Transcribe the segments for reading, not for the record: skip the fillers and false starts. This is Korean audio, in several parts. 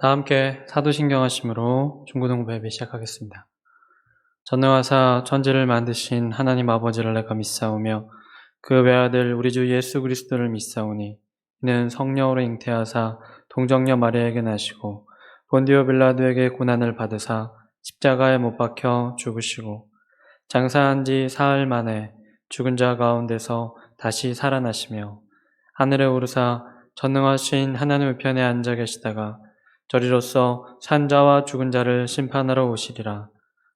다 함께 사도신경하심으로 중고등부 예배 시작하겠습니다. 전능하사 천지를 만드신 하나님 아버지를 내가 믿사오며 그 외아들 우리 주 예수 그리스도를 믿사오니 이는 성령으로 잉태하사 동정녀 마리아에게 나시고 본디오 빌라도에게 고난을 받으사 십자가에 못 박혀 죽으시고 장사한 지 사흘 만에 죽은 자 가운데서 다시 살아나시며 하늘에 오르사 전능하신 하나님 우편에 앉아 계시다가 저리로서 산자와 죽은 자를 심판하러 오시리라.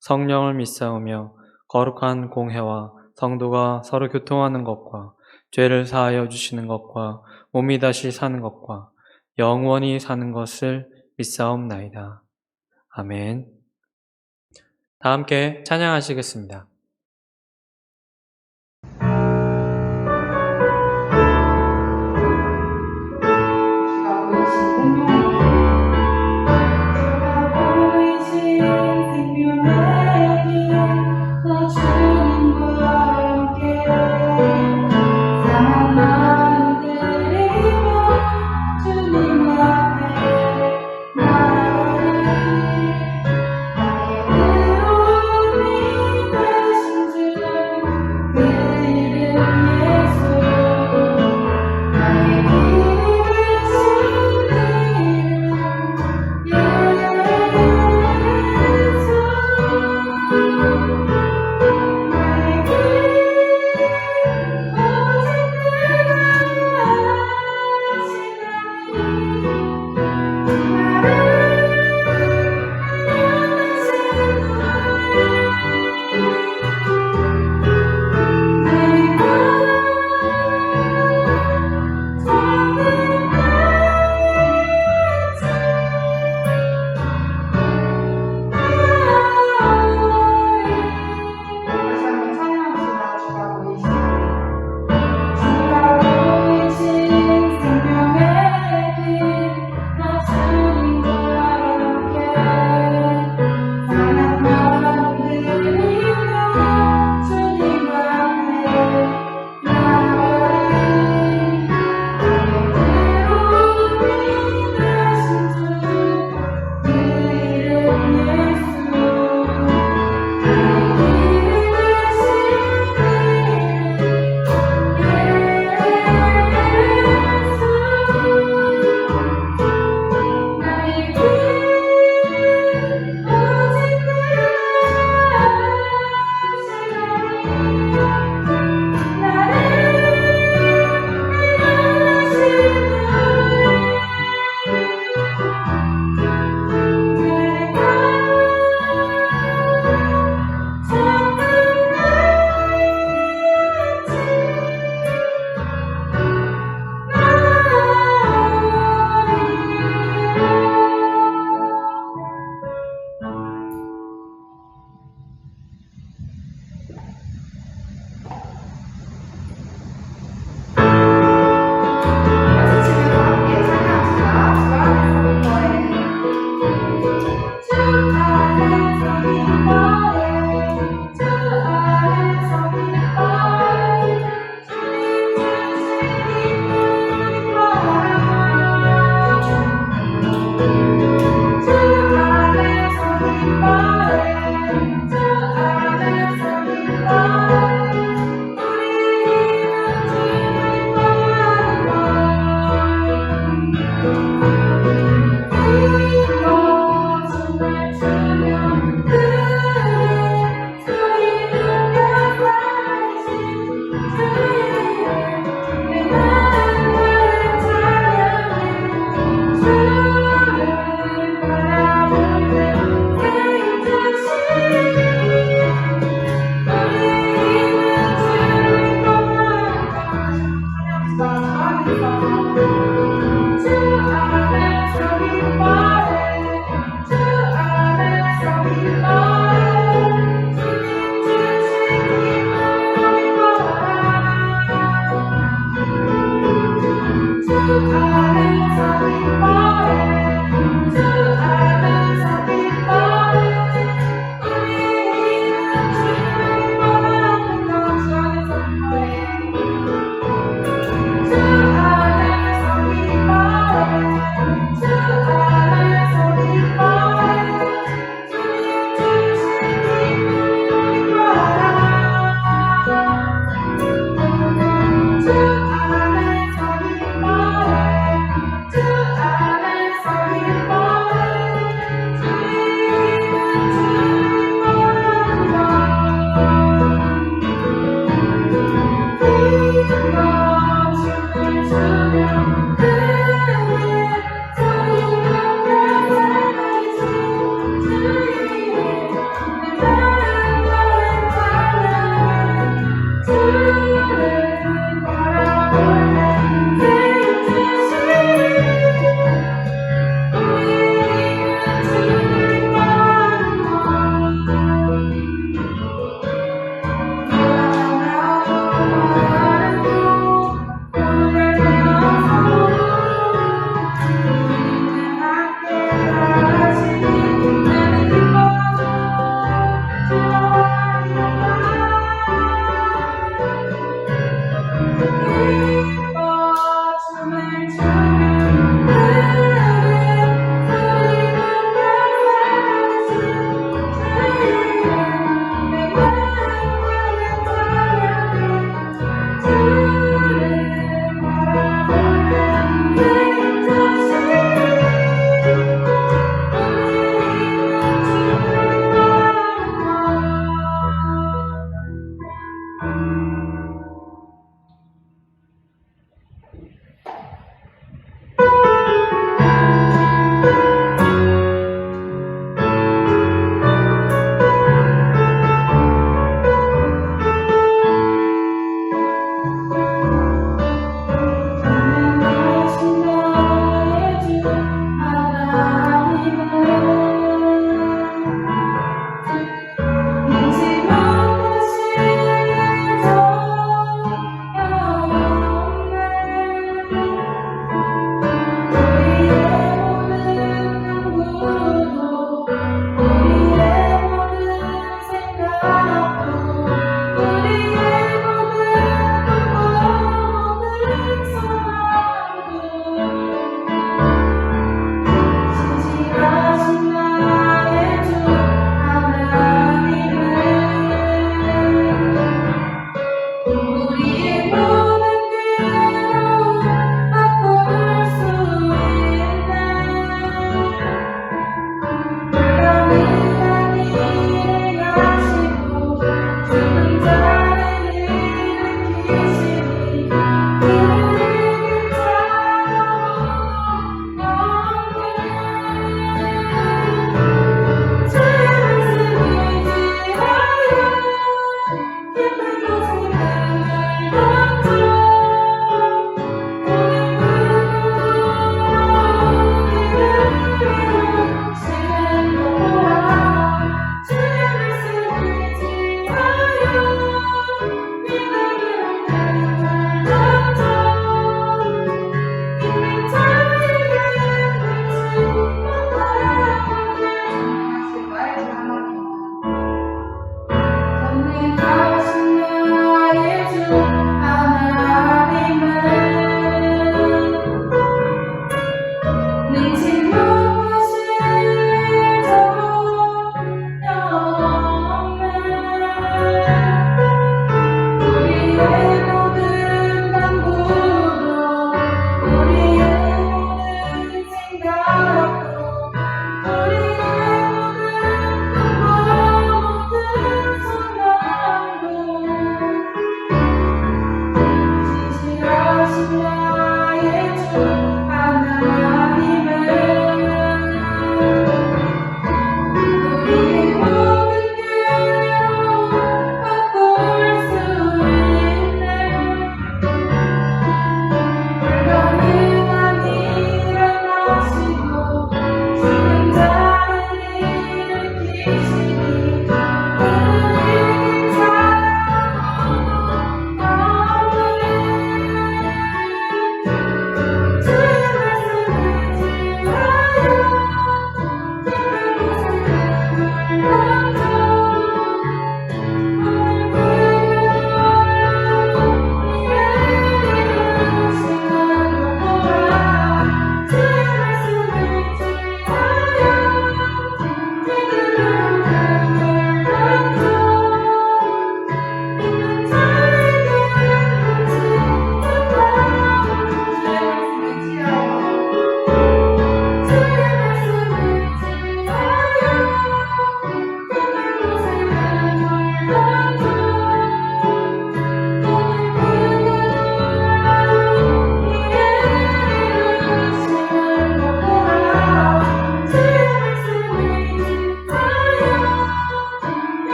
성령을 믿사오며 거룩한 공회와 성도가 서로 교통하는 것과 죄를 사하여 주시는 것과 몸이 다시 사는 것과 영원히 사는 것을 믿사옵나이다. 아멘. 다 함께 찬양하시겠습니다.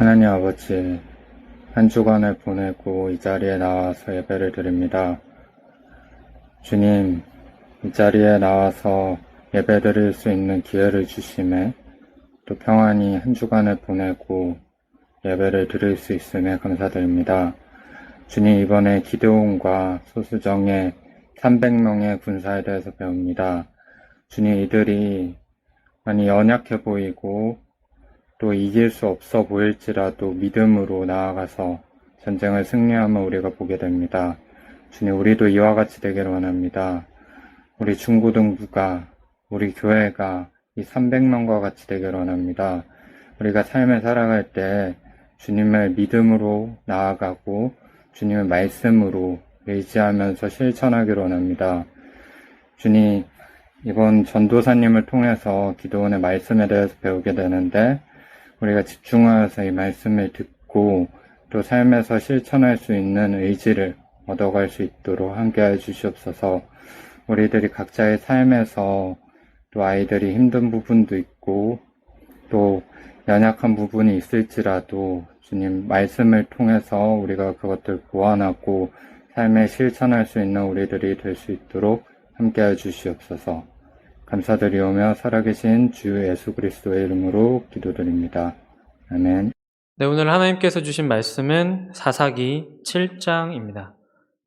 하나님 아버지, 한 주간을 보내고 이 자리에 나와서 예배를 드립니다. 주님, 이 자리에 나와서 예배 드릴 수 있는 기회를 주심에 또 평안히 한 주간을 보내고 예배를 드릴 수 있음에 감사드립니다. 주님, 이번에 기드온과 소수정의 300명의 군사에 대해서 배웁니다. 주님, 이들이 많이 연약해 보이고 또 이길 수 없어 보일지라도 믿음으로 나아가서 전쟁을 승리하면 우리가 보게 됩니다. 주님, 우리도 이와 같이 되기를 원합니다. 우리 중고등부가, 우리 교회가 이 300명과 같이 되기를 원합니다. 우리가 삶을 살아갈 때 주님을 믿음으로 나아가고 주님의 말씀으로 의지하면서 실천하기를 원합니다. 주님, 이번 전도사님을 통해서 기도원의 말씀에 대해서 배우게 되는데 우리가 집중하여서 이 말씀을 듣고 또 삶에서 실천할 수 있는 의지를 얻어갈 수 있도록 함께해 주시옵소서. 우리들이 각자의 삶에서 또 아이들이 힘든 부분도 있고 또 연약한 부분이 있을지라도 주님 말씀을 통해서 우리가 그것들 보완하고 삶에 실천할 수 있는 우리들이 될 수 있도록 함께해 주시옵소서. 감사드리오며 살아계신 주 예수 그리스도의 이름으로 기도드립니다. 아멘. 네, 오늘 하나님께서 주신 말씀은 사사기 7장입니다.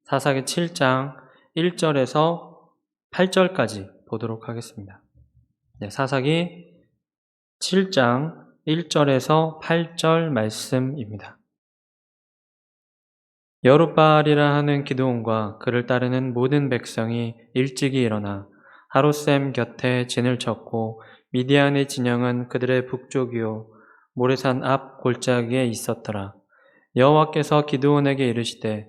사사기 7장 1절에서 8절까지 보도록 하겠습니다. 네, 사사기 7장 1절에서 8절 말씀입니다. 여룻바알이라 하는 기드온과 그를 따르는 모든 백성이 일찍이 일어나 하롯셈 곁에 진을 쳤고 미디안의 진영은 그들의 북쪽이요 모레산 앞 골짜기에 있었더라. 여호와께서 기드온에게 이르시되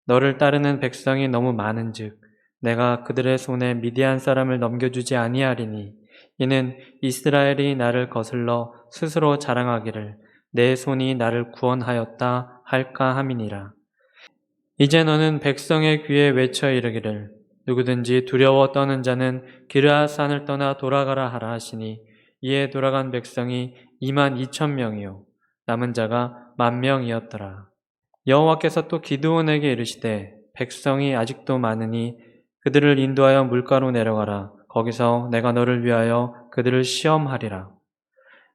너를 따르는 백성이 너무 많은즉 내가 그들의 손에 미디안 사람을 넘겨주지 아니하리니 이는 이스라엘이 나를 거슬러 스스로 자랑하기를 내 손이 나를 구원하였다 할까 함이니라. 이제 너는 백성의 귀에 외쳐 이르기를 누구든지 두려워 떠는 자는 기르앗산을 떠나 돌아가라 하라 하시니 이에 돌아간 백성이 22,000명이요 남은 자가 10,000명이었더라. 여호와께서 또 기드온에게 이르시되 백성이 아직도 많으니 그들을 인도하여 물가로 내려가라. 거기서 내가 너를 위하여 그들을 시험하리라.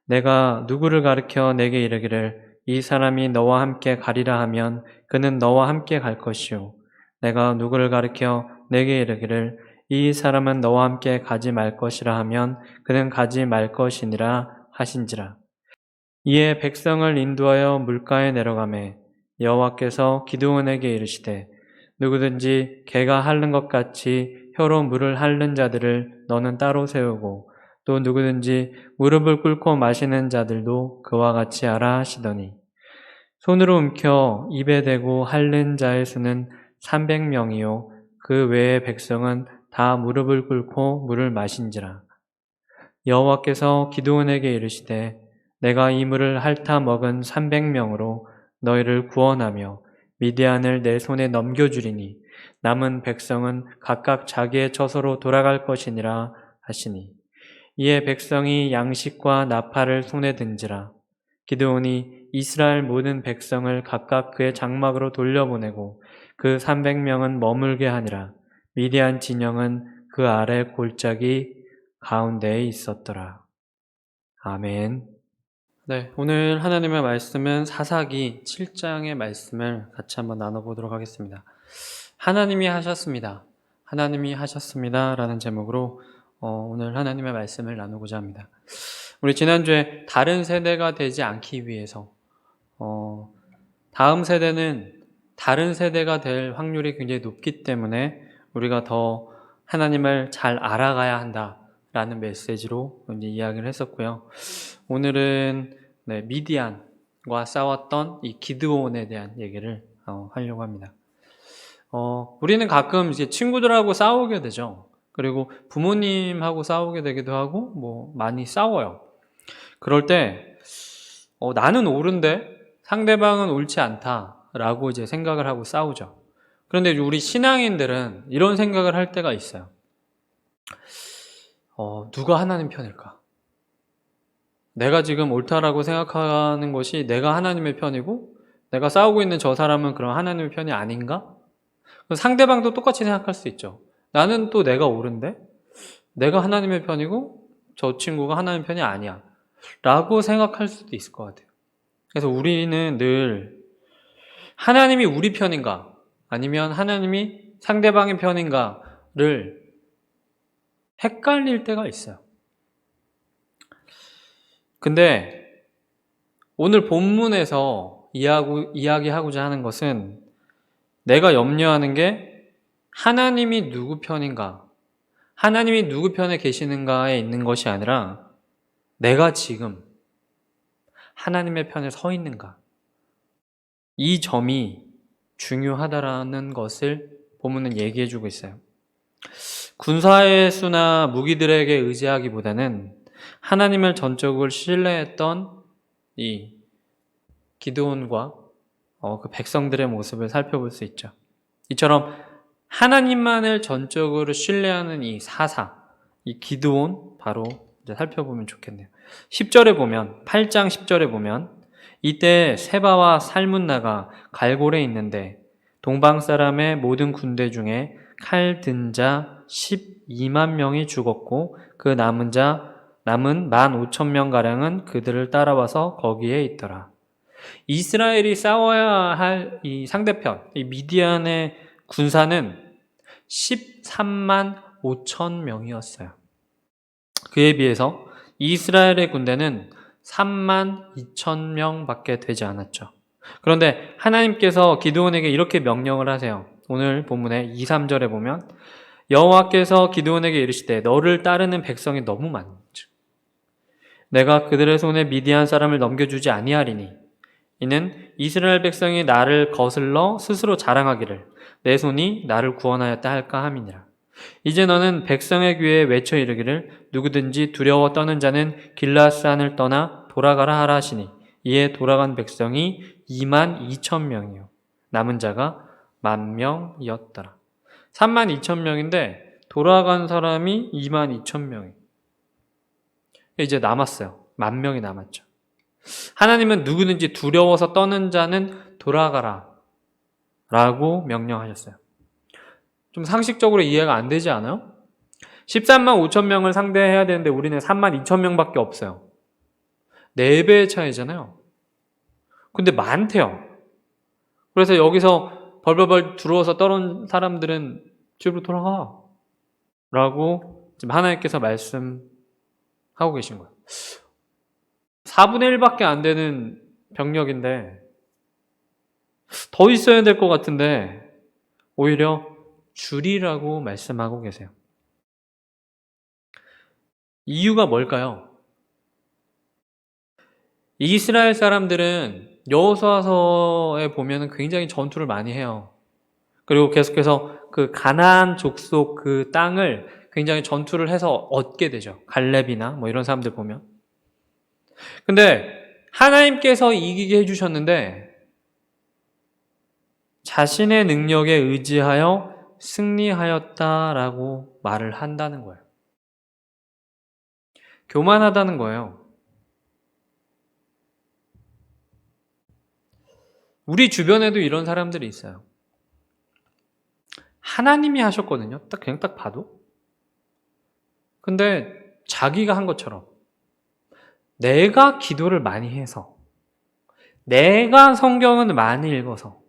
내가 누구를 가르쳐 내게 이르기를 이 사람이 너와 함께 가리라 하면 그는 너와 함께 갈 것이요 내가 누구를 가르쳐 내게 이르기를 이 사람은 너와 함께 가지 말 것이라 하면 그는 가지 말 것이니라 하신지라. 이에 백성을 인도하여 물가에 내려가매 여호와께서 기드온에게 이르시되 누구든지 개가 핥는 것 같이 혀로 물을 핥는 자들을 너는 따로 세우고 또 누구든지 무릎을 꿇고 마시는 자들도 그와 같이 하라 하시더니 손으로 움켜 입에 대고 핥는 자의 수는 300명이요 그 외의 백성은 다 무릎을 꿇고 물을 마신지라. 여호와께서 기드온에게 이르시되 내가 이 물을 핥아 먹은 300명으로 너희를 구원하며 미디안을 내 손에 넘겨주리니 남은 백성은 각각 자기의 처소로 돌아갈 것이니라 하시니 이에 백성이 양식과 나팔을 손에 든지라. 기드온이 이스라엘 모든 백성을 각각 그의 장막으로 돌려보내고 그 300명은 머물게 하니라. 미디안 진영은 그 아래 골짜기 가운데에 있었더라. 아멘. 네, 오늘 하나님의 말씀은 사사기 7장의 말씀을 같이 한번 나눠보도록 하겠습니다. 하나님이 하셨습니다. 하나님이 하셨습니다. 라는 제목으로 오늘 하나님의 말씀을 나누고자 합니다. 우리 지난주에 다른 세대가 되지 않기 위해서 다음 세대는 다른 세대가 될 확률이 굉장히 높기 때문에 우리가 더 하나님을 잘 알아가야 한다라는 메시지로 이제 이야기를 했었고요. 오늘은 미디안과 싸웠던 이 기드온에 대한 얘기를 하려고 합니다. 우리는 가끔 이제 친구들하고 싸우게 되죠. 그리고 부모님하고 싸우게 되기도 하고 뭐 많이 싸워요. 그럴 때 나는 옳은데 상대방은 옳지 않다라고 이제 생각을 하고 싸우죠. 그런데 우리 신앙인들은 이런 생각을 할 때가 있어요. 누가 하나님 편일까? 내가 지금 옳다라고 생각하는 것이 내가 하나님의 편이고 내가 싸우고 있는 저 사람은 그럼 하나님의 편이 아닌가? 상대방도 똑같이 생각할 수 있죠. 나는 또 내가 옳은데 내가 하나님의 편이고 저 친구가 하나님의 편이 아니야 라고 생각할 수도 있을 것 같아요. 그래서 우리는 늘 하나님이 우리 편인가 아니면 하나님이 상대방의 편인가를 헷갈릴 때가 있어요. 근데 오늘 본문에서 이야기하고자 하는 것은 내가 염려하는 게 하나님이 누구 편인가, 하나님이 누구 편에 계시는가에 있는 것이 아니라 내가 지금 하나님의 편에 서 있는가, 이 점이 중요하다라는 것을 본문은 얘기해주고 있어요. 군사의 수나 무기들에게 의지하기보다는 하나님을 전적으로 신뢰했던 이 기드온과 그 백성들의 모습을 살펴볼 수 있죠. 이처럼 하나님만을 전적으로 신뢰하는 이 사사, 이 기드온 바로 이제 살펴보면 좋겠네요. 10절에 보면 8장 10절에 보면 이때 세바와 살문나가 갈골에 있는데 동방 사람의 모든 군대 중에 칼 든 자 12만 명이 죽었고 그 남은 15,000명가량은 그들을 따라와서 거기에 있더라. 이스라엘이 싸워야 할 이 상대편, 이 미디안의 군사는 13만 5천 명이었어요. 그에 비해서 이스라엘의 군대는 3만 2천 명밖에 되지 않았죠. 그런데 하나님께서 기드온에게 이렇게 명령을 하세요. 오늘 본문의 2, 3절에 보면 여호와께서 기드온에게 이르시되 너를 따르는 백성이 너무 많은즉 내가 그들의 손에 미디안 사람을 넘겨주지 아니하리니 이는 이스라엘 백성이 나를 거슬러 스스로 자랑하기를 내 손이 나를 구원하였다 할까 함이니라. 이제 너는 백성의 귀에 외쳐 이르기를 누구든지 두려워 떠는 자는 길라앗산을 떠나 돌아가라 하라 하시니 이에 돌아간 백성이 2만 2천 명이요 남은 자가 10,000명이었더라. 3만 2천 명인데 돌아간 사람이 2만 2천 명이 이제 남았어요. 10,000명이 남았죠. 하나님은 누구든지 두려워서 떠는 자는 돌아가라 라고 명령하셨어요. 좀 상식적으로 이해가 안 되지 않아요? 13만 5천 명을 상대해야 되는데 우리는 3만 2천 명밖에 없어요. 4배의 차이잖아요. 근데 많대요. 그래서 여기서 벌벌벌 들어와서 떠는 사람들은 집으로 돌아가 라고 지금 하나님께서 말씀하고 계신 거예요. 4분의 1밖에 안 되는 병력인데 더 있어야 될 것 같은데 오히려 줄이라고 말씀하고 계세요. 이유가 뭘까요? 이스라엘 사람들은 여호수아서에 보면 굉장히 전투를 많이 해요. 그리고 계속해서 그 가나안 족속 그 땅을 굉장히 전투를 해서 얻게 되죠. 갈렙이나 뭐 이런 사람들 보면. 근데 하나님께서 이기게 해주셨는데 자신의 능력에 의지하여 승리하였다라고 말을 한다는 거예요. 교만하다는 거예요. 우리 주변에도 이런 사람들이 있어요. 하나님이 하셨거든요. 그냥 딱 봐도. 근데 자기가 한 것처럼 내가 기도를 많이 해서 내가 성경을 많이 읽어서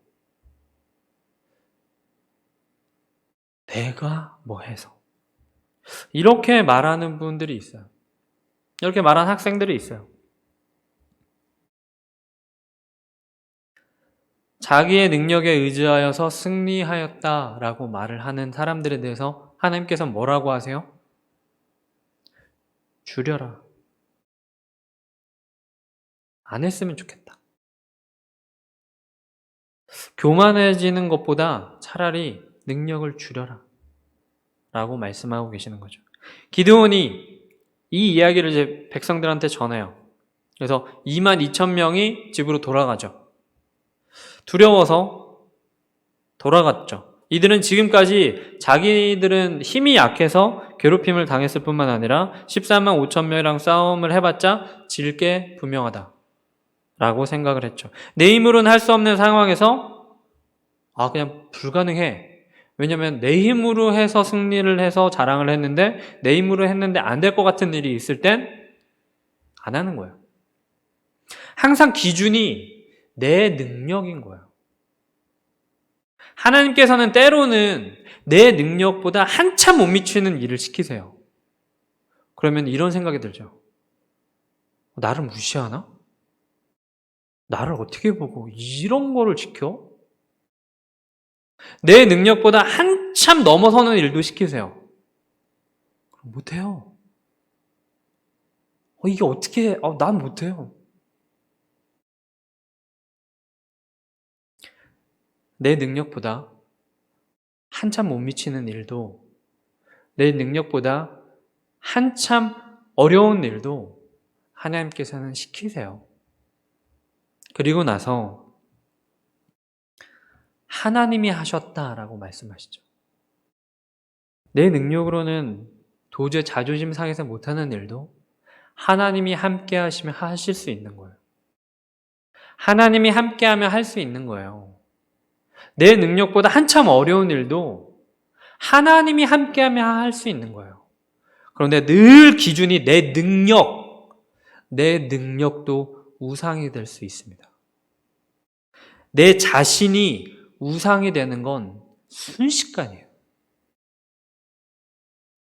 내가 뭐 해서 이렇게 말하는 분들이 있어요. 이렇게 말하는 학생들이 있어요. 자기의 능력에 의지하여서 승리하였다라고 말을 하는 사람들에 대해서 하나님께서 뭐라고 하세요? 줄여라. 안 했으면 좋겠다. 교만해지는 것보다 차라리 능력을 줄여라 라고 말씀하고 계시는 거죠. 기드온이 이 이야기를 이제 백성들한테 전해요. 그래서 2만 2천 명이 집으로 돌아가죠. 두려워서 돌아갔죠. 이들은 지금까지 자기들은 힘이 약해서 괴롭힘을 당했을 뿐만 아니라 13만 5천 명이랑 싸움을 해봤자 질 게 분명하다 라고 생각을 했죠. 내 힘으로는 할 수 없는 상황에서 그냥 불가능해. 왜냐면 내 힘으로 해서 승리를 해서 자랑을 했는데 내 힘으로 했는데 안 될 것 같은 일이 있을 땐 안 하는 거예요. 항상 기준이 내 능력인 거예요. 하나님께서는 때로는 내 능력보다 한참 못 미치는 일을 시키세요. 그러면 이런 생각이 들죠. 나를 무시하나? 나를 어떻게 보고 이런 거를 지켜? 내 능력보다 한참 넘어서는 일도 시키세요. 그럼 못해요. 이게 어떻게 해? 난 못해요. 내 능력보다 한참 못 미치는 일도, 내 능력보다 한참 어려운 일도 하나님께서는 시키세요. 그리고 나서 하나님이 하셨다라고 말씀하시죠. 내 능력으로는 도저히 자존심 상해서 못하는 일도 하나님이 함께 하시면 하실 수 있는 거예요. 하나님이 함께 하면 할 수 있는 거예요. 내 능력보다 한참 어려운 일도 하나님이 함께 하면 할 수 있는 거예요. 그런데 늘 기준이 내 능력도 우상이 될 수 있습니다. 내 자신이 우상이 되는 건 순식간이에요.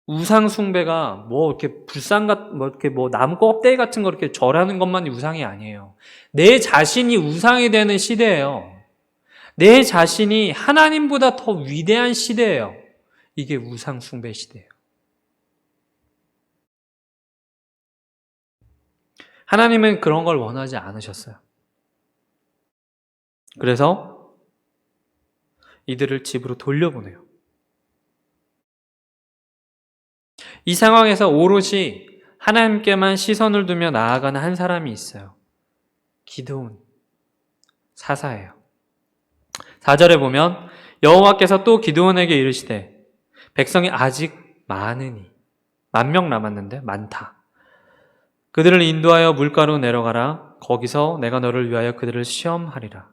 우상 숭배가 이렇게 나무 껍데기 같은 거 이렇게 절하는 것만이 우상이 아니에요. 내 자신이 우상이 되는 시대예요. 내 자신이 하나님보다 더 위대한 시대예요. 이게 우상 숭배 시대예요. 하나님은 그런 걸 원하지 않으셨어요. 그래서 이들을 집으로 돌려보내요. 이 상황에서 오롯이 하나님께만 시선을 두며 나아가는 한 사람이 있어요. 기드온, 사사예요. 4절에 보면 여호와께서 또 기드온에게 이르시되 백성이 아직 많으니 10,000명 남았는데 많다. 그들을 인도하여 물가로 내려가라. 거기서 내가 너를 위하여 그들을 시험하리라.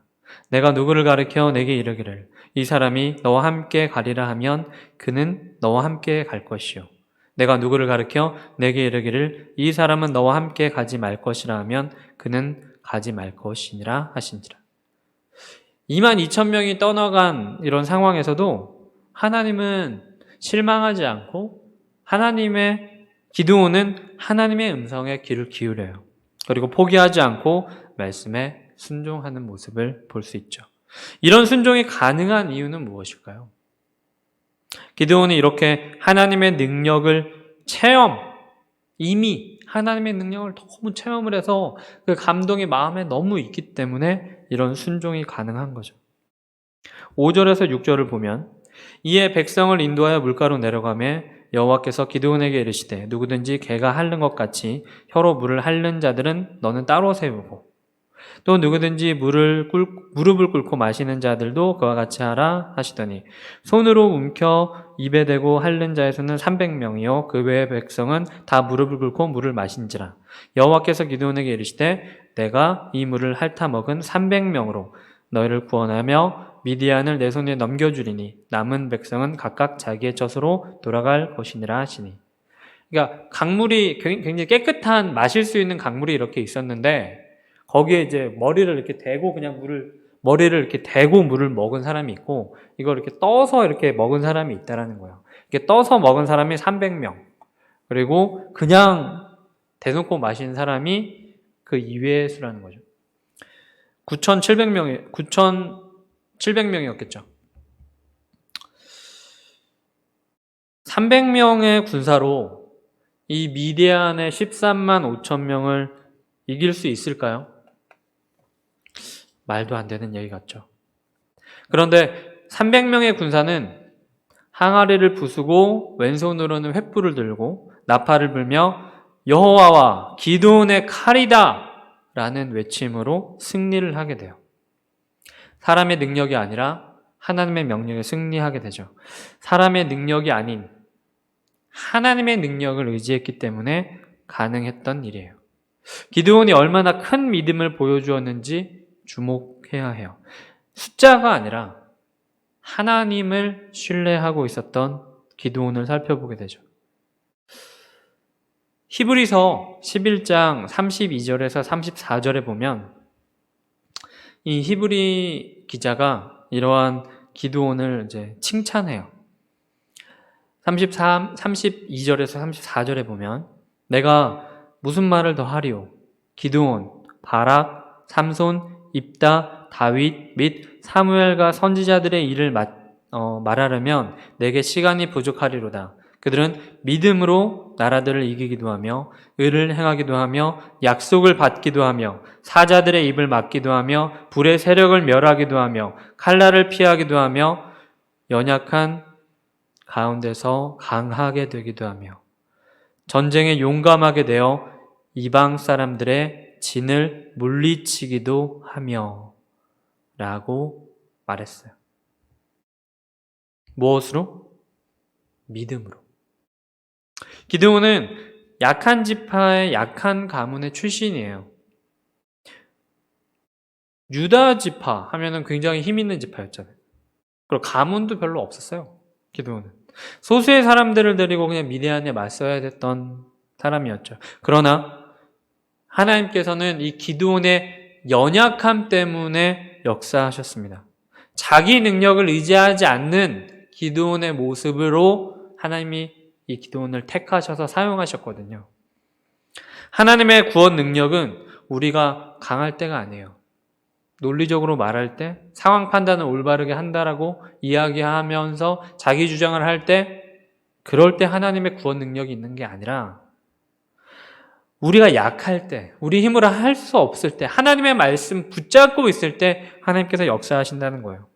내가 누구를 가리켜 내게 이르기를 이 사람이 너와 함께 가리라 하면 그는 너와 함께 갈 것이요. 내가 누구를 가리켜 내게 이르기를 이 사람은 너와 함께 가지 말 것이라 하면 그는 가지 말 것이니라 하신지라. 22,000명이 떠나간 이런 상황에서도 하나님은 실망하지 않고 기드온은 하나님의 음성에 귀를 기울여요. 그리고 포기하지 않고 말씀에 순종하는 모습을 볼 수 있죠. 이런 순종이 가능한 이유는 무엇일까요? 기드온이 이렇게 하나님의 능력을 이미 하나님의 능력을 너무 체험을 해서 그 감동이 마음에 너무 있기 때문에 이런 순종이 가능한 거죠. 5절에서 6절을 보면 이에 백성을 인도하여 물가로 내려가며 여호와께서 기드온에게 이르시되 누구든지 개가 핥는 것 같이 혀로 물을 핥는 자들은 너는 따로 세우고 또 누구든지 무릎을 꿇고 마시는 자들도 그와 같이 하라 하시더니 손으로 움켜 입에 대고 핥는 자의 수는 300명이요 그 외의 백성은 다 무릎을 꿇고 물을 마신지라. 여호와께서 기드온에게 이르시되 내가 이 물을 핥아 먹은 300명으로 너희를 구원하며 미디안을 내 손에 넘겨주리니 남은 백성은 각각 자기의 젖으로 돌아갈 것이니라 하시니. 그러니까 강물이 굉장히 깨끗한 마실 수 있는 강물이 이렇게 있었는데 거기에 이제 머리를 이렇게 대고 물을 먹은 사람이 있고 이걸 이렇게 떠서 이렇게 먹은 사람이 있다라는 거예요. 이렇게 떠서 먹은 사람이 300명. 그리고 그냥 대놓고 마신 사람이 그 이외의 수라는 거죠. 9,700명이었겠죠. 300명의 군사로 이 미디안의 13만 5천 명을 이길 수 있을까요? 말도 안 되는 얘기 같죠. 그런데 300명의 군사는 항아리를 부수고 왼손으로는 횃불을 들고 나팔을 불며 여호와와 기드온의 칼이다 라는 외침으로 승리를 하게 돼요. 사람의 능력이 아니라 하나님의 명령에 승리하게 되죠. 사람의 능력이 아닌 하나님의 능력을 의지했기 때문에 가능했던 일이에요. 기드온이 얼마나 큰 믿음을 보여주었는지 주목해야 해요. 숫자가 아니라 하나님을 신뢰하고 있었던 기드온을 살펴보게 되죠. 히브리서 11장 32절에서 34절에 보면 이 히브리 기자가 이러한 기드온을 이제 칭찬해요. 32절에서 34절에 보면 내가 무슨 말을 더 하리오? 기드온, 바락, 삼손, 입다, 다윗 및 사무엘과 선지자들의 일을 말하려면 내게 시간이 부족하리로다. 그들은 믿음으로 나라들을 이기기도 하며 의를 행하기도 하며 약속을 받기도 하며 사자들의 입을 막기도 하며 불의 세력을 멸하기도 하며 칼날을 피하기도 하며 연약한 가운데서 강하게 되기도 하며 전쟁에 용감하게 되어 이방 사람들의 진을 물리치기도 하며 라고 말했어요. 무엇으로? 믿음으로. 기드온은 약한 지파의 약한 가문의 출신이에요. 유다 지파 하면은 굉장히 힘 있는 지파였잖아요. 그리고 가문도 별로 없었어요. 기드온은 소수의 사람들을 데리고 그냥 미디안에 맞서야 됐던 사람이었죠. 그러나 하나님께서는 이 기드온의 연약함 때문에 역사하셨습니다. 자기 능력을 의지하지 않는 기드온의 모습으로 하나님이 이 기드온을 택하셔서 사용하셨거든요. 하나님의 구원 능력은 우리가 강할 때가 아니에요. 논리적으로 말할 때 상황 판단을 올바르게 한다라고 이야기하면서 자기 주장을 할 때 그럴 때 하나님의 구원 능력이 있는 게 아니라 우리가 약할 때, 우리 힘으로 할 수 없을 때, 하나님의 말씀 붙잡고 있을 때 하나님께서 역사하신다는 거예요.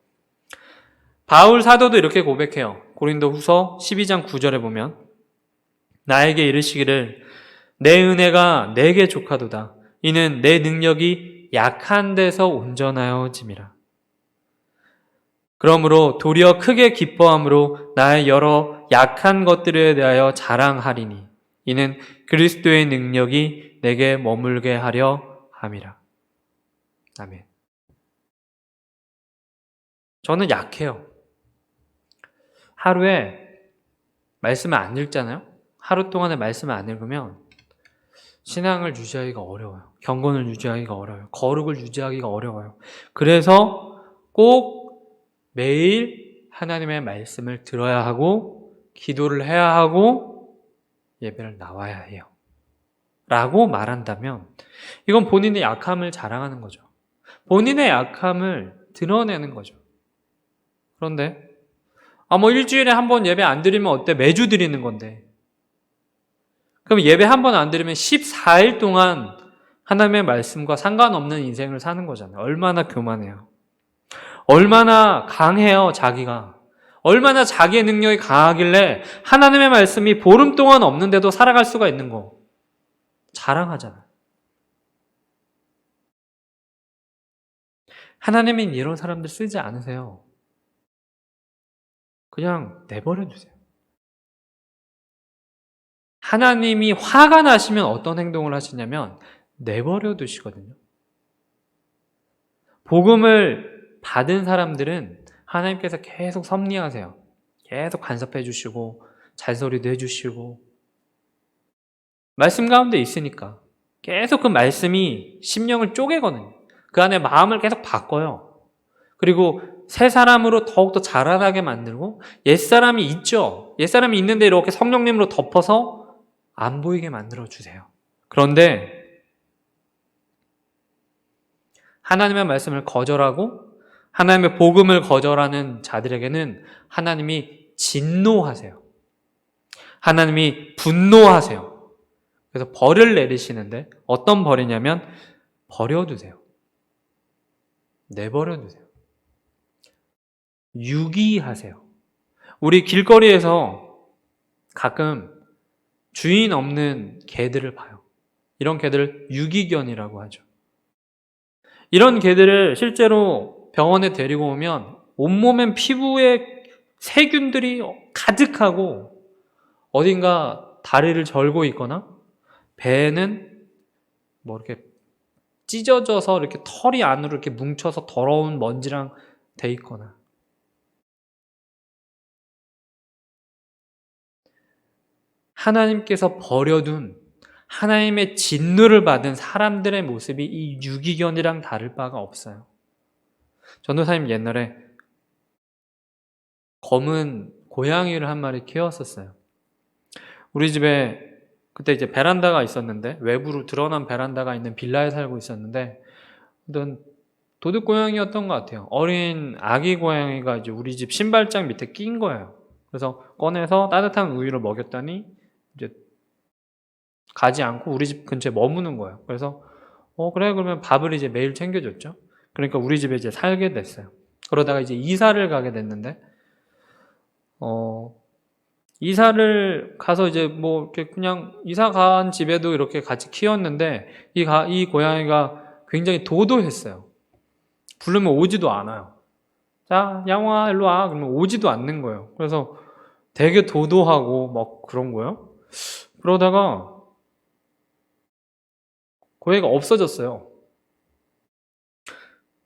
바울 사도도 이렇게 고백해요. 고린도 후서 12장 9절에 보면 나에게 이르시기를 내 은혜가 내게 족하도다. 이는 내 능력이 약한 데서 온전하여짐이라. 그러므로 도리어 크게 기뻐함으로 나의 여러 약한 것들에 대하여 자랑하리니 이는 그리스도의 능력이 내게 머물게 하려 함이라. 아멘. 저는 약해요. 하루에 말씀을 안 읽잖아요. 하루 동안에 말씀을 안 읽으면 신앙을 유지하기가 어려워요. 경건을 유지하기가 어려워요. 거룩을 유지하기가 어려워요. 그래서 꼭 매일 하나님의 말씀을 들어야 하고 기도를 해야 하고 예배를 나와야 해요. 라고 말한다면 이건 본인의 약함을 자랑하는 거죠. 본인의 약함을 드러내는 거죠. 그런데 일주일에 한 번 예배 안 드리면 어때? 매주 드리는 건데. 그럼 예배 한 번 안 드리면 14일 동안 하나님의 말씀과 상관없는 인생을 사는 거잖아요. 얼마나 교만해요. 얼마나 강해요, 자기가. 얼마나 자기의 능력이 강하길래 하나님의 말씀이 보름 동안 없는데도 살아갈 수가 있는 거. 자랑하잖아요. 하나님은 이런 사람들 쓰지 않으세요. 그냥 내버려 두세요. 하나님이 화가 나시면 어떤 행동을 하시냐면 내버려 두시거든요. 복음을 받은 사람들은 하나님께서 계속 섭리하세요. 계속 간섭해 주시고 잔소리도 해주시고 말씀 가운데 있으니까 계속 그 말씀이 심령을 쪼개거든요. 그 안에 마음을 계속 바꿔요. 그리고 새 사람으로 더욱더 자라나게 만들고 옛사람이 있죠. 옛사람이 있는데 이렇게 성령님으로 덮어서 안 보이게 만들어주세요. 그런데 하나님의 말씀을 거절하고 하나님의 복음을 거절하는 자들에게는 하나님이 진노하세요. 하나님이 분노하세요. 그래서 벌을 내리시는데 어떤 벌이냐면 버려두세요. 내버려두세요. 유기하세요. 우리 길거리에서 가끔 주인 없는 개들을 봐요. 이런 개들을 유기견이라고 하죠. 이런 개들을 실제로 병원에 데리고 오면 온몸엔 피부에 세균들이 가득하고 어딘가 다리를 절고 있거나 배에는 뭐 이렇게 찢어져서 이렇게 털이 안으로 이렇게 뭉쳐서 더러운 먼지랑 돼 있거나 하나님께서 버려둔 하나님의 진노를 받은 사람들의 모습이 이 유기견이랑 다를 바가 없어요. 전도사님 옛날에 검은 고양이를 한 마리 키웠었어요. 우리 집에 그때 이제 베란다가 있었는데 외부로 드러난 베란다가 있는 빌라에 살고 있었는데 어떤 도둑 고양이였던 것 같아요. 어린 아기 고양이가 이제 우리 집 신발장 밑에 낀 거예요. 그래서 꺼내서 따뜻한 우유를 먹였더니 이제 가지 않고 우리 집 근처에 머무는 거예요. 그래서 그래 그러면 밥을 이제 매일 챙겨줬죠. 그러니까 우리 집에 이제 살게 됐어요. 그러다가 이제 이사를 가게 됐는데 이사를 가서 이제 뭐 이렇게 그냥 이사 간 집에도 이렇게 같이 키웠는데 이 고양이가 굉장히 도도했어요. 부르면 오지도 않아요. 자, 양호아 일로 와. 그러면 오지도 않는 거예요. 그래서 되게 도도하고 막 그런 거예요. 그러다가 고양이가 없어졌어요.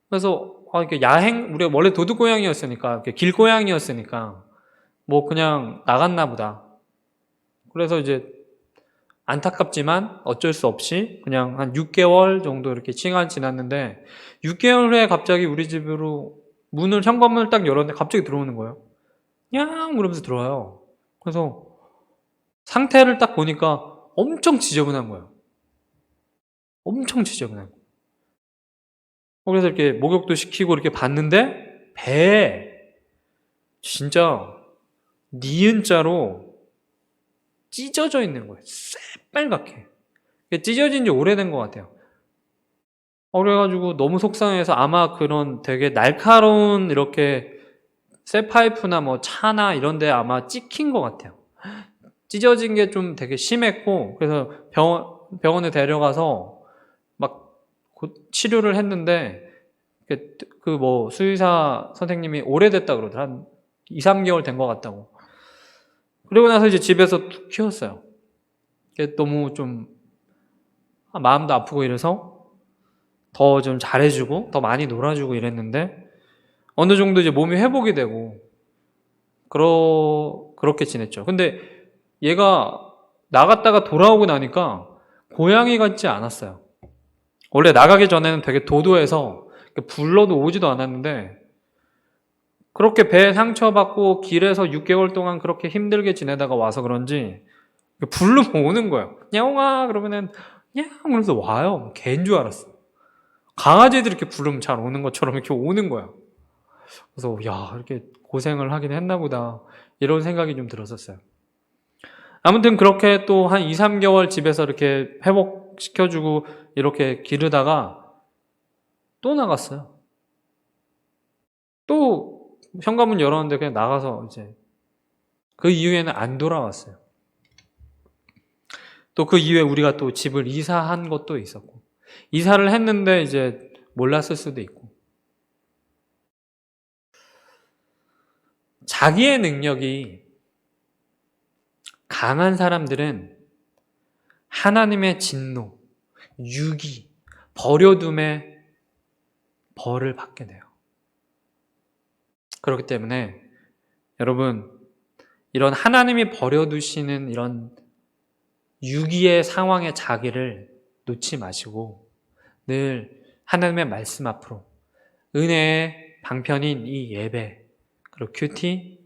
그래서 이렇게 우리가 원래 도둑 고양이였으니까 길고양이였으니까 뭐 그냥 나갔나 보다. 그래서 이제 안타깝지만 어쩔 수 없이 그냥 한 6개월 정도 이렇게 시간 지났는데 6개월 후에 갑자기 우리 집으로 현관문을 딱 열었는데 갑자기 들어오는 거예요. 냥 그러면서 들어와요. 그래서 상태를 딱 보니까 엄청 지저분한 거예요. 엄청 지저분한 거예요. 그래서 이렇게 목욕도 시키고 이렇게 봤는데 배에 진짜 니은자로 찢어져 있는 거예요. 새빨갛게. 찢어진 지 오래된 것 같아요. 그래가지고 너무 속상해서 아마 그런 되게 날카로운 이렇게 쇠 파이프나 뭐 차나 이런 데 아마 찍힌 것 같아요. 찢어진 게 좀 되게 심했고 그래서 병원에 데려가서 막 치료를 했는데 그 뭐 수의사 선생님이 오래됐다 그러더라. 한 2, 3개월 된 것 같다고. 그리고 나서 이제 집에서 키웠어요. 너무 좀 마음도 아프고 이래서 더 좀 잘해주고 더 많이 놀아주고 이랬는데 어느 정도 이제 몸이 회복이 되고 그렇게 지냈죠. 근데 얘가 나갔다가 돌아오고 나니까 고양이 같지 않았어요. 원래 나가기 전에는 되게 도도해서 불러도 오지도 않았는데 그렇게 배에 상처받고 길에서 6개월 동안 그렇게 힘들게 지내다가 와서 그런지 부르면 오는 거예요. 야옹아 그러면은 냥 그러면서 와요. 개인 줄 알았어. 강아지들이 이렇게 부르면 잘 오는 것처럼 이렇게 오는 거야. 그래서 야 이렇게 고생을 하긴 했나 보다 이런 생각이 좀 들었었어요. 아무튼 그렇게 또 한 2, 3개월 집에서 이렇게 회복시켜주고 이렇게 기르다가 또 나갔어요. 또 현관문 열었는데 그냥 나가서 이제 그 이후에는 안 돌아왔어요. 또 그 이후에 우리가 또 집을 이사한 것도 있었고 이사를 했는데 이제 몰랐을 수도 있고 자기의 능력이 강한 사람들은 하나님의 진노, 유기, 버려둠의 벌을 받게 돼요. 그렇기 때문에 여러분 이런 하나님이 버려두시는 이런 유기의 상황에 자기를 놓지 마시고 늘 하나님의 말씀 앞으로 은혜의 방편인 이 예배 그리고 큐티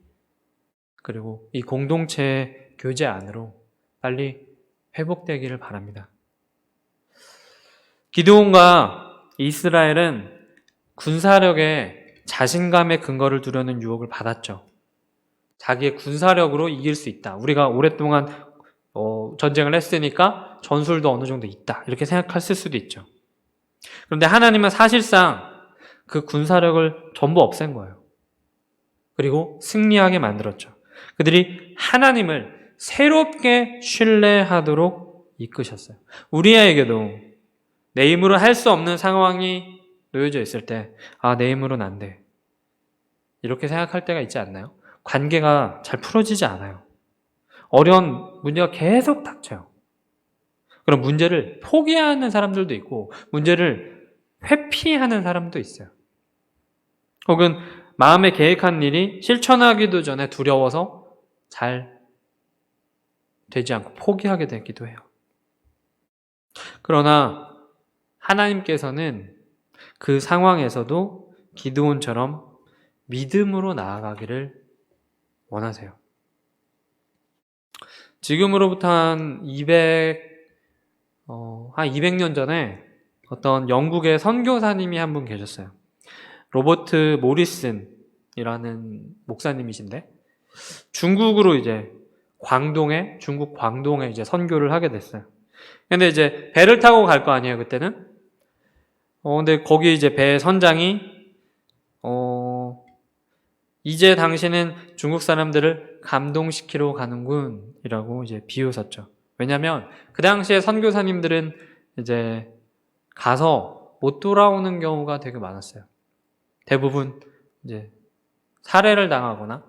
그리고 이 공동체의 교제 안으로 빨리 회복되기를 바랍니다. 기드온과 이스라엘은 군사력에 자신감의 근거를 두려는 유혹을 받았죠. 자기의 군사력으로 이길 수 있다. 우리가 오랫동안 전쟁을 했으니까 전술도 어느 정도 있다. 이렇게 생각했을 수도 있죠. 그런데 하나님은 사실상 그 군사력을 전부 없앤 거예요. 그리고 승리하게 만들었죠. 그들이 하나님을 새롭게 신뢰하도록 이끄셨어요. 우리에게도 내 힘으로 할 수 없는 상황이 놓여져 있을 때 내 힘으로는 안 돼. 이렇게 생각할 때가 있지 않나요? 관계가 잘 풀어지지 않아요. 어려운 문제가 계속 닥쳐요. 그럼 문제를 포기하는 사람들도 있고 문제를 회피하는 사람도 있어요. 혹은 마음에 계획한 일이 실천하기도 전에 두려워서 잘 되지 않고 포기하게 되기도 해요. 그러나 하나님께서는 그 상황에서도 기드온처럼 믿음으로 나아가기를 원하세요. 지금으로부터 한 200년 전에 어떤 영국의 선교사님이 한 분 계셨어요. 로버트 모리슨이라는 목사님이신데 중국으로 이제 중국 광동에 이제 선교를 하게 됐어요. 근데 이제 배를 타고 갈 거 아니에요, 그때는? 근데 거기 이제 배 선장이 이제 당신은 중국 사람들을 감동시키러 가는군 이라고 이제 비웃었죠. 왜냐면 그 당시에 선교사님들은 이제 가서 못 돌아오는 경우가 되게 많았어요. 대부분 이제 살해를 당하거나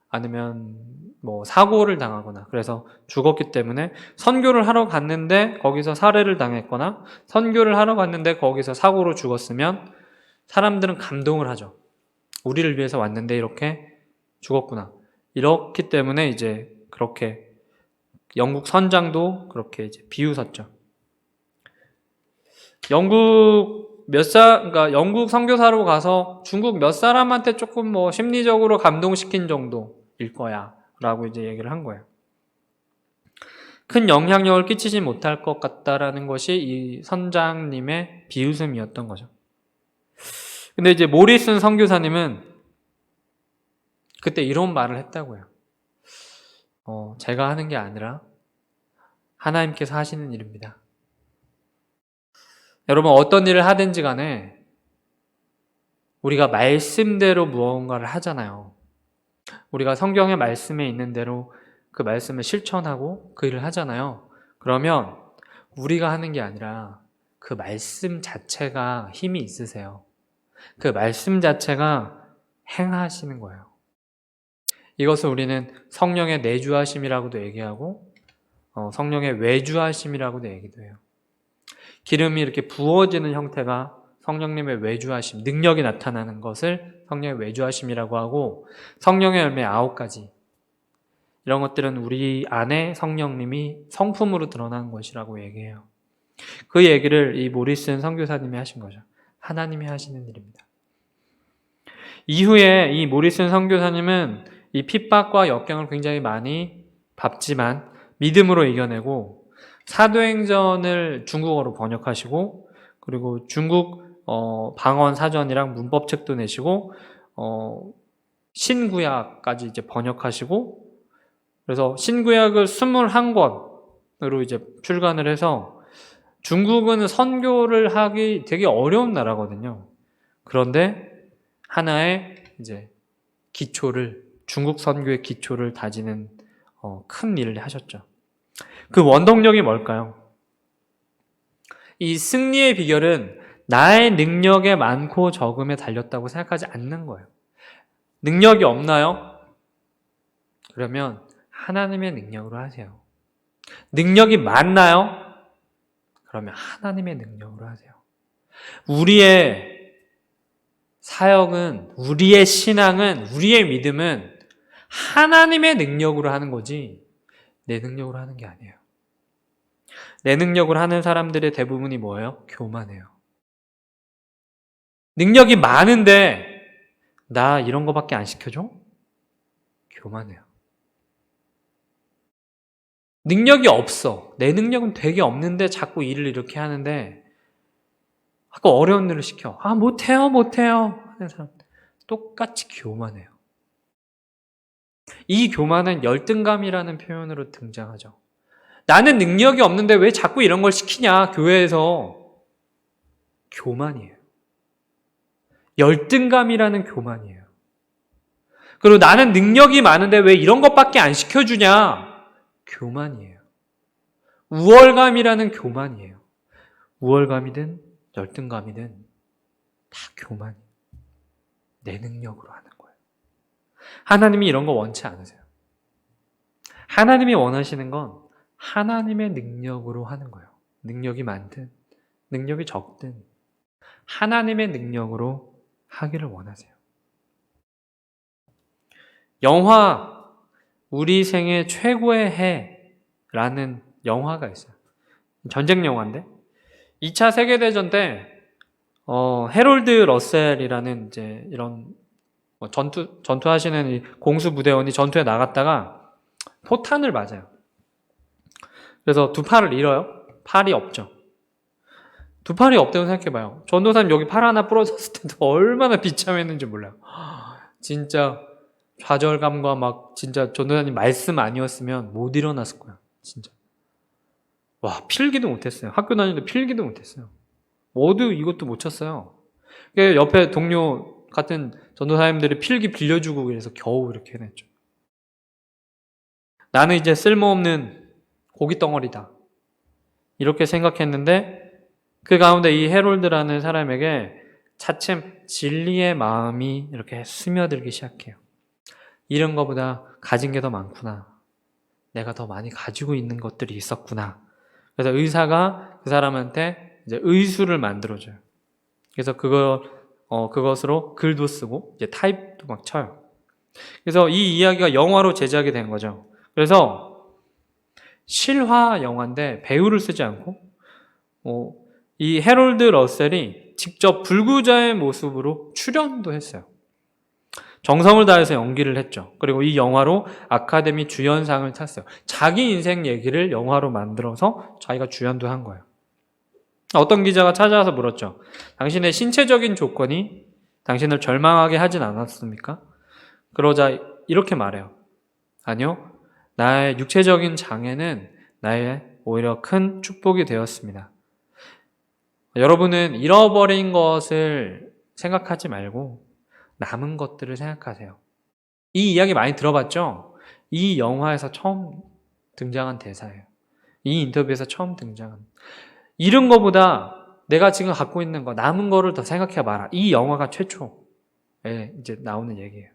아니면 뭐 사고를 당하거나 그래서 죽었기 때문에 선교를 하러 갔는데 거기서 살해를 당했거나 선교를 하러 갔는데 거기서 사고로 죽었으면 사람들은 감동을 하죠. 우리를 위해서 왔는데 이렇게 죽었구나. 이렇기 때문에 이제 그렇게 영국 선장도 그렇게 이제 비웃었죠. 그러니까 영국 선교사로 가서 중국 몇 사람한테 조금 뭐 심리적으로 감동시킨 정도일 거야. 라고 이제 얘기를 한 거예요. 큰 영향력을 끼치지 못할 것 같다라는 것이 이 선장님의 비웃음이었던 거죠. 근데 이제 모리슨 선교사님은 그때 이런 말을 했다고요. 제가 하는 게 아니라 하나님께서 하시는 일입니다. 여러분 어떤 일을 하든지 간에 우리가 말씀대로 무언가를 하잖아요. 우리가 성경의 말씀에 있는 대로 그 말씀을 실천하고 그 일을 하잖아요. 그러면 우리가 하는 게 아니라 그 말씀 자체가 힘이 있으세요. 그 말씀 자체가 행하시는 거예요. 이것을 우리는 성령의 내주하심이라고도 얘기하고 성령의 외주하심이라고도 얘기도 해요. 기름이 이렇게 부어지는 형태가 성령님의 외주하심, 능력이 나타나는 것을 성령의 외주하심이라고 하고 성령의 열매 9가지 이런 것들은 우리 안에 성령님이 성품으로 드러나는 것이라고 얘기해요. 그 얘기를 이 모리슨 선교사님이 하신 거죠. 하나님이 하시는 일입니다. 이후에 이 모리슨 선교사님은 이 핍박과 역경을 굉장히 많이 밟지만 믿음으로 이겨내고 사도행전을 중국어로 번역하시고 그리고 중국 방언 사전이랑 문법책도 내시고 신구약까지 이제 번역하시고 그래서 신구약을 21권으로 이제 출간을 해서 중국은 선교를 하기 되게 어려운 나라거든요. 그런데 하나의 이제 중국 선교의 기초를 다지는 큰 일을 하셨죠. 그 원동력이 뭘까요? 이 승리의 비결은 나의 능력의 많고 적음에 달렸다고 생각하지 않는 거예요. 능력이 없나요? 그러면 하나님의 능력으로 하세요. 능력이 많나요? 그러면 하나님의 능력으로 하세요. 우리의 사역은, 우리의 신앙은, 우리의 믿음은 하나님의 능력으로 하는 거지 내 능력으로 하는 게 아니에요. 내 능력으로 하는 사람들의 대부분이 뭐예요? 교만해요. 능력이 많은데 나 이런 거밖에 안 시켜줘? 교만해요. 능력이 없어. 내 능력은 되게 없는데 자꾸 일을 이렇게 하는데 자꾸 어려운 일을 시켜. 못해요 하는 사람 똑같이 교만해요. 이 교만은 열등감이라는 표현으로 등장하죠. 나는 능력이 없는데 왜 자꾸 이런 걸 시키냐 교회에서. 교만이에요. 열등감이라는 교만이에요. 그리고 나는 능력이 많은데 왜 이런 것밖에 안 시켜주냐 교만이에요. 우월감이라는 교만이에요. 우월감이든 열등감이든 다 교만이에요. 내 능력으로 하는 거예요. 하나님이 이런 거 원치 않으세요. 하나님이 원하시는 건 하나님의 능력으로 하는 거예요. 능력이 많든 능력이 적든 하나님의 능력으로 하기를 원하세요. 영화 우리 생애 최고의 해라는 영화가 있어요. 전쟁 영화인데 2차 세계대전 때 해롤드 러셀이라는 이제 이런 전투하시는 이 공수부대원이 전투에 나갔다가 포탄을 맞아요. 그래서 두 팔을 잃어요. 팔이 없죠. 두 팔이 없다고 생각해봐요. 전도사님 여기 팔 하나 부러졌을 때도 얼마나 비참했는지 몰라요. 진짜 좌절감과 막 진짜 전도사님 말씀 아니었으면 못 일어났을 거야. 진짜. 와, 필기도 못했어요. 학교 다니는데 필기도 못했어요. 모두 이것도 못 쳤어요. 옆에 동료 같은 전도사님들이 필기 빌려주고 그래서 겨우 이렇게 해냈죠. 나는 이제 쓸모없는 고기 덩어리다. 이렇게 생각했는데 그 가운데 이 헤롤드라는 사람에게 차츰 진리의 마음이 이렇게 스며들기 시작해요. 이런 거보다 가진 게 더 많구나. 내가 더 많이 가지고 있는 것들이 있었구나. 그래서 의사가 그 사람한테 이제 의수를 만들어줘요. 그래서 그것으로 글도 쓰고 이제 타입도 막 쳐요. 그래서 이 이야기가 영화로 제작이 된 거죠. 그래서 실화 영화인데 배우를 쓰지 않고 이 해롤드 러셀이 직접 불구자의 모습으로 출연도 했어요. 정성을 다해서 연기를 했죠. 그리고 이 영화로 아카데미 주연상을 탔어요. 자기 인생 얘기를 영화로 만들어서 자기가 주연도 한 거예요. 어떤 기자가 찾아와서 물었죠. 당신의 신체적인 조건이 당신을 절망하게 하진 않았습니까? 그러자 이렇게 말해요. 아니요. 나의 육체적인 장애는 나의 오히려 큰 축복이 되었습니다. 여러분은 잃어버린 것을 생각하지 말고 남은 것들을 생각하세요. 이 이야기 많이 들어봤죠? 이 영화에서 처음 등장한 대사예요. 이 인터뷰에서 처음 등장한. 잃은 거보다 내가 지금 갖고 있는 거, 남은 거를 더 생각해 봐라. 이 영화가 최초에 이제 나오는 얘기예요.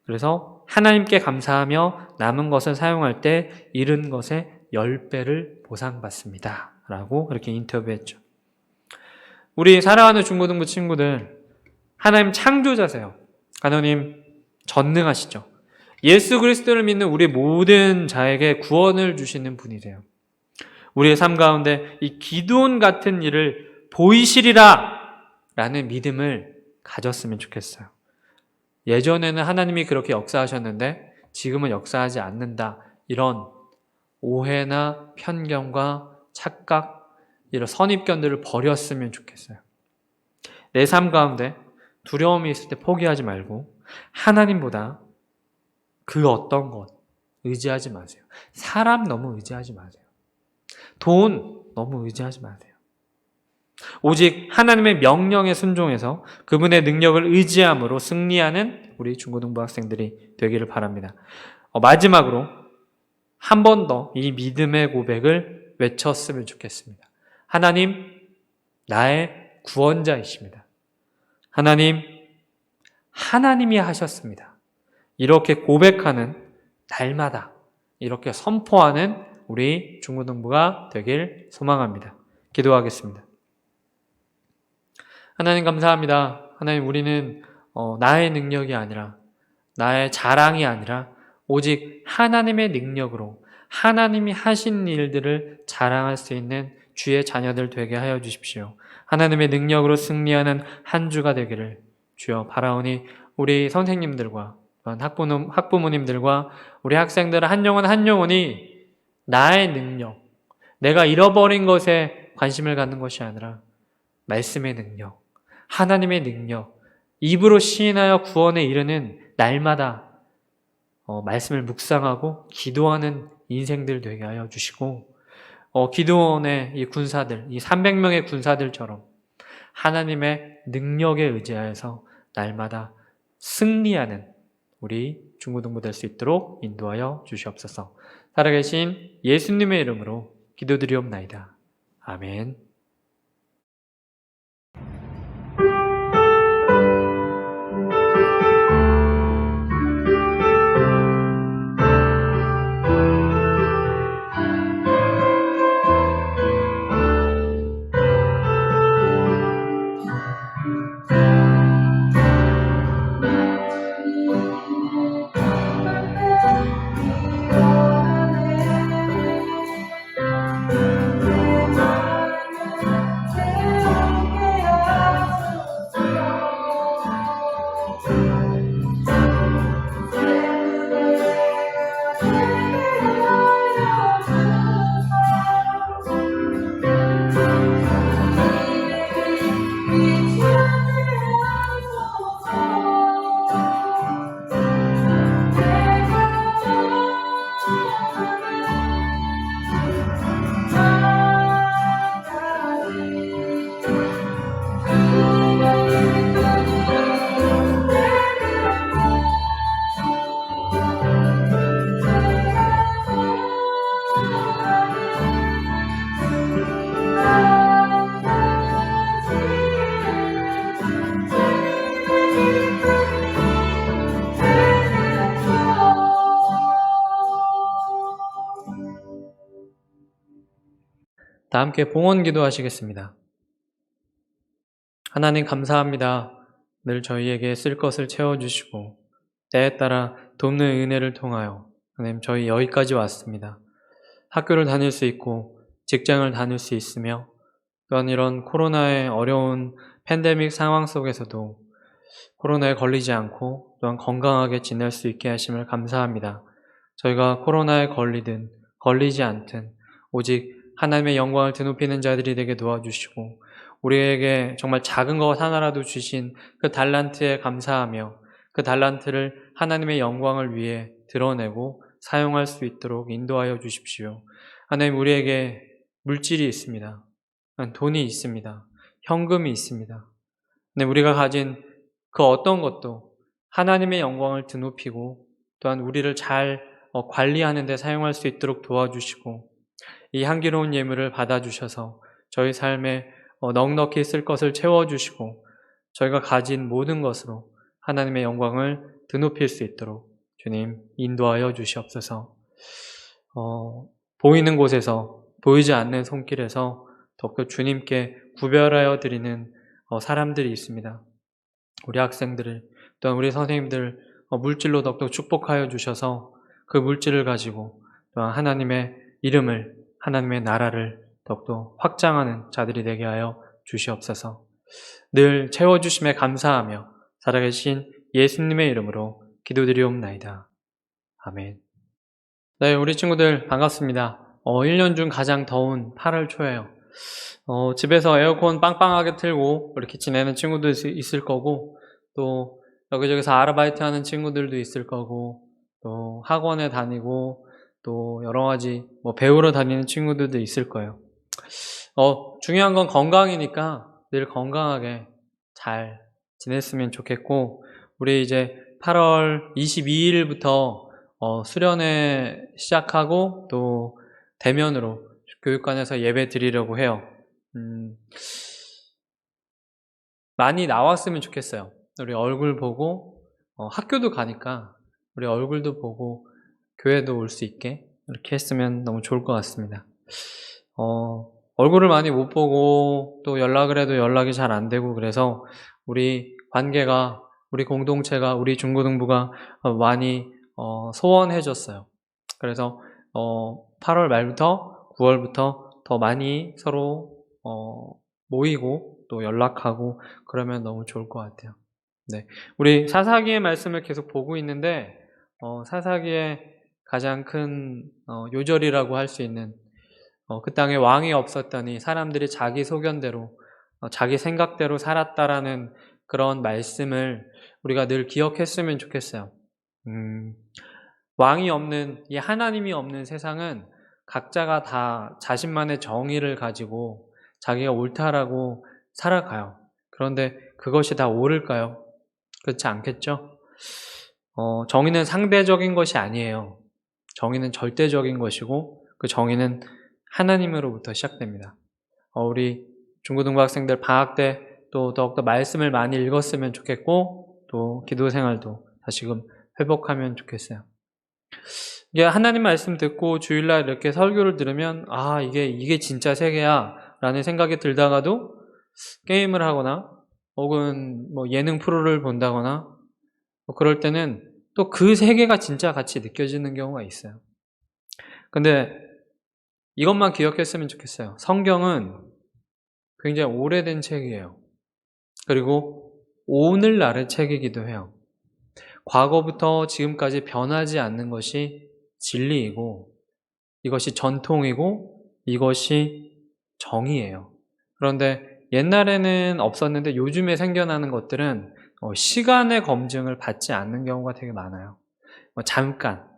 그래서 하나님께 감사하며 남은 것을 사용할 때 잃은 것의 10배를 보상받습니다. 라고 그렇게 인터뷰했죠. 우리 사랑하는 중고등부 친구들, 하나님 창조자세요. 하나님 전능하시죠. 예수 그리스도를 믿는 우리 모든 자에게 구원을 주시는 분이세요. 우리의 삶 가운데 이 기드온 같은 일을 보이시리라 라는 믿음을 가졌으면 좋겠어요. 예전에는 하나님이 그렇게 역사하셨는데 지금은 역사하지 않는다. 이런 오해나 편견과 착각, 이런 선입견들을 버렸으면 좋겠어요. 내 삶 가운데 두려움이 있을 때 포기하지 말고 하나님보다 그 어떤 것 의지하지 마세요. 사람 너무 의지하지 마세요. 돈 너무 의지하지 마세요. 오직 하나님의 명령에 순종해서 그분의 능력을 의지함으로 승리하는 우리 중고등부 학생들이 되기를 바랍니다. 마지막으로 한 번 더 이 믿음의 고백을 외쳤으면 좋겠습니다. 하나님, 나의 구원자이십니다. 하나님, 하나님이 하셨습니다. 이렇게 고백하는 날마다 이렇게 선포하는 우리 중고등부가 되길 소망합니다. 기도하겠습니다. 하나님 감사합니다. 하나님 우리는 나의 능력이 아니라 나의 자랑이 아니라 오직 하나님의 능력으로 하나님이 하신 일들을 자랑할 수 있는 주의 자녀들 되게 하여 주십시오. 하나님의 능력으로 승리하는 한 주가 되기를 주여 바라오니 우리 선생님들과 학부모님들과 우리 학생들 한 영혼 한 영혼이 나의 능력, 내가 잃어버린 것에 관심을 갖는 것이 아니라 말씀의 능력, 하나님의 능력, 입으로 시인하여 구원에 이르는 날마다 말씀을 묵상하고 기도하는 인생들 되게 하여 주시고 기드온의 이 군사들, 이 300명의 군사들처럼 하나님의 능력에 의지하여서 날마다 승리하는 우리 중고등부 될 수 있도록 인도하여 주시옵소서. 살아계신 예수님의 이름으로 기도드리옵나이다. 아멘. 다 함께 봉헌 기도하시겠습니다. 하나님 감사합니다. 늘 저희에게 쓸 것을 채워주시고 때에 따라 돕는 은혜를 통하여 하나님 저희 여기까지 왔습니다. 학교를 다닐 수 있고 직장을 다닐 수 있으며 또한 이런 코로나의 어려운 팬데믹 상황 속에서도 코로나에 걸리지 않고 또한 건강하게 지낼 수 있게 하심을 감사합니다. 저희가 코로나에 걸리든 걸리지 않든 오직 하나님의 영광을 드높이는 자들이 되게 도와주시고 우리에게 정말 작은 것 하나라도 주신 그 달란트에 감사하며 그 달란트를 하나님의 영광을 위해 드러내고 사용할 수 있도록 인도하여 주십시오. 하나님, 우리에게 물질이 있습니다. 돈이 있습니다. 현금이 있습니다. 근데 우리가 가진 그 어떤 것도 하나님의 영광을 드높이고 또한 우리를 잘 관리하는 데 사용할 수 있도록 도와주시고 이 향기로운 예물을 받아주셔서 저희 삶에 넉넉히 쓸 것을 채워주시고 저희가 가진 모든 것으로 하나님의 영광을 드높일 수 있도록 주님 인도하여 주시옵소서. 보이는 곳에서 보이지 않는 손길에서 더욱더 주님께 구별하여 드리는 사람들이 있습니다. 우리 학생들을 또한 우리 선생님들 물질로 더욱더 축복하여 주셔서 그 물질을 가지고 또한 하나님의 이름을 하나님의 나라를 더욱더 확장하는 자들이 되게 하여 주시옵소서. 늘 채워주심에 감사하며 살아계신 예수님의 이름으로 기도드리옵나이다. 아멘. 네, 우리 친구들 반갑습니다. 1년 중 가장 더운 8월 초예요. 집에서 에어컨 빵빵하게 틀고 이렇게 지내는 친구도 있을 거고 또 여기저기서 아르바이트 하는 친구들도 있을 거고 또 학원에 다니고 또 여러 가지 배우러 다니는 친구들도 있을 거예요. 중요한 건 건강이니까 늘 건강하게 잘 지냈으면 좋겠고 우리 이제 8월 22일부터 수련회 시작하고 또 대면으로 교육관에서 예배 드리려고 해요. 많이 나왔으면 좋겠어요. 우리 얼굴 보고 학교도 가니까 우리 얼굴도 보고 교회도 올 수 있게 이렇게 했으면 너무 좋을 것 같습니다. 얼굴을 많이 못 보고 또 연락을 해도 연락이 잘 안 되고 그래서 우리 관계가 우리 공동체가 우리 중고등부가 많이 소원해졌어요. 그래서 8월 말부터 9월부터 더 많이 서로 모이고 또 연락하고 그러면 너무 좋을 것 같아요. 네, 우리 사사기의 말씀을 계속 보고 있는데 사사기의 가장 큰 요절이라고 할 수 있는 그 땅에 왕이 없었더니 사람들이 자기 소견대로 자기 생각대로 살았다라는 그런 말씀을 우리가 늘 기억했으면 좋겠어요. 왕이 없는, 이 하나님이 없는 세상은 각자가 다 자신만의 정의를 가지고 자기가 옳다라고 살아가요. 그런데 그것이 다 옳을까요? 그렇지 않겠죠? 정의는 상대적인 것이 아니에요. 정의는 절대적인 것이고 그 정의는 하나님으로부터 시작됩니다. 우리 중고등부 학생들 방학 때 또 더욱더 말씀을 많이 읽었으면 좋겠고 또 기도 생활도 다시금 회복하면 좋겠어요. 이게 하나님 말씀 듣고 주일날 이렇게 설교를 들으면 이게 진짜 세계야 라는 생각이 들다가도 게임을 하거나 혹은 예능 프로를 본다거나 그럴 때는 또 그 세계가 진짜 같이 느껴지는 경우가 있어요. 근데 이것만 기억했으면 좋겠어요. 성경은 굉장히 오래된 책이에요. 그리고 오늘날의 책이기도 해요. 과거부터 지금까지 변하지 않는 것이 진리이고 이것이 전통이고 이것이 정의예요. 그런데 옛날에는 없었는데 요즘에 생겨나는 것들은 시간의 검증을 받지 않는 경우가 되게 많아요. 잠깐,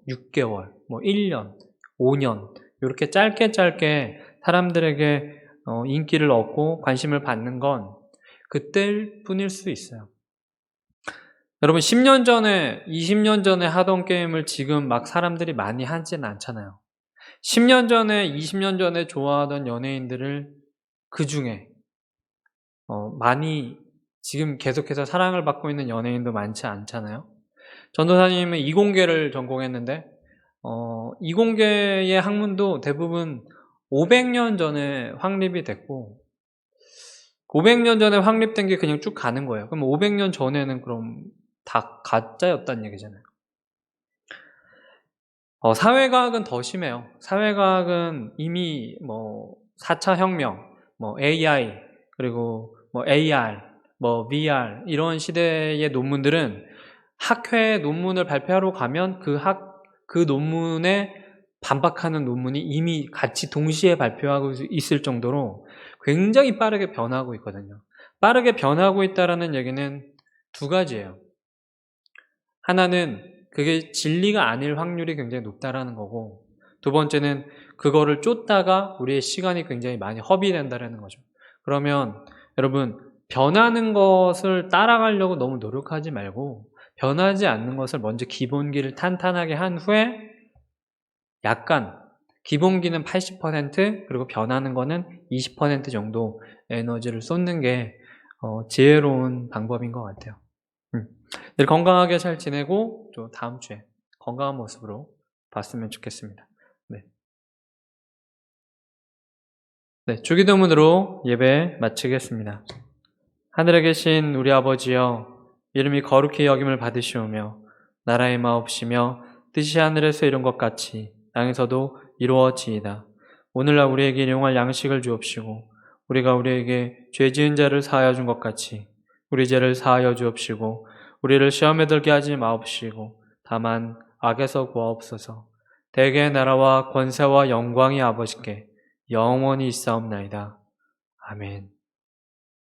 6개월, 1년, 5년 이렇게 짧게 사람들에게 인기를 얻고 관심을 받는 건 그때일 뿐일 수 있어요. 여러분 10년 전에 20년 전에 하던 게임을 지금 막 사람들이 많이 하지는 않잖아요. 10년 전에 20년 전에 좋아하던 연예인들을 그 중에 많이 지금 계속해서 사랑을 받고 있는 연예인도 많지 않잖아요. 전도사님은 이공계를 전공했는데 이공계의 학문도 대부분 500년 전에 확립이 됐고 500년 전에 확립된 게 그냥 쭉 가는 거예요. 그럼 500년 전에는 그럼 다 가짜였다는 얘기잖아요. 사회과학은 더 심해요. 사회과학은 이미 4차 혁명, AI, 그리고 AR, VR 이런 시대의 논문들은 학회 논문을 발표하러 가면 그 논문에 반박하는 논문이 이미 같이 동시에 발표하고 있을 정도로 굉장히 빠르게 변하고 있거든요. 빠르게 변하고 있다는 얘기는 두 가지예요. 하나는 그게 진리가 아닐 확률이 굉장히 높다라는 거고, 두 번째는 그거를 쫓다가 우리의 시간이 굉장히 많이 허비된다라는 거죠. 그러면 여러분, 변하는 것을 따라가려고 너무 노력하지 말고 변하지 않는 것을 먼저 기본기를 탄탄하게 한 후에 약간 기본기는 80% 그리고 변하는 거는 20% 정도 에너지를 쏟는 게 지혜로운 방법인 것 같아요. 늘 건강하게 잘 지내고 또 다음 주에 건강한 모습으로 봤으면 좋겠습니다. 네, 주기도문으로 예배 마치겠습니다. 하늘에 계신 우리 아버지여, 이름이 거룩히 여김을 받으시오며 나라의 마옵시며 뜻이 하늘에서 이룬 것 같이 땅에서도 이루어지이다. 오늘날 우리에게 일용할 양식을 주옵시고 우리가 우리에게 죄 지은 자를 사하여 준 것 같이 우리 죄를 사하여 주옵시고 우리를 시험에 들게 하지 마옵시고 다만 악에서 구하옵소서. 대개의 나라와 권세와 영광이 아버지께 영원히 있사옵나이다. 아멘.